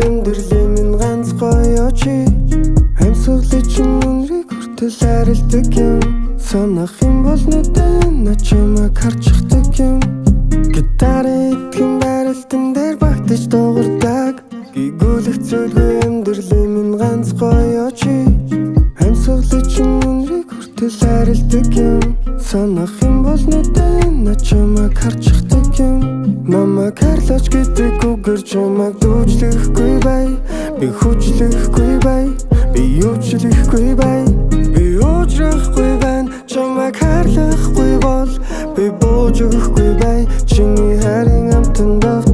Амьдралын минь ганц гоё чи амьсгалын чинь үнрийг хүртэл арилдаг юм. Санах юм бол нүдэн начамаг харчихдаг юм. Гитарын итгэн барилтан дээр багтаж дуугардаг. Гигүүлэх зүйлгүй амьдралын минь ганц гоё чи амьсгалын чинь үнрийг хүртэл арилдаг юм. Санах юм бол нүдэн начамаг харчихдаг юм. Намайг харлаач гэдэг үгээр чамайг дүүжлэхгүй бай. Би хүчлэхгүй бай. Би юучлэхгүй бай. Би уужрахгүй байна. Чамайг харлахгүй бол би бууж өгөхгүй бай. Чиний хайрын амтан дав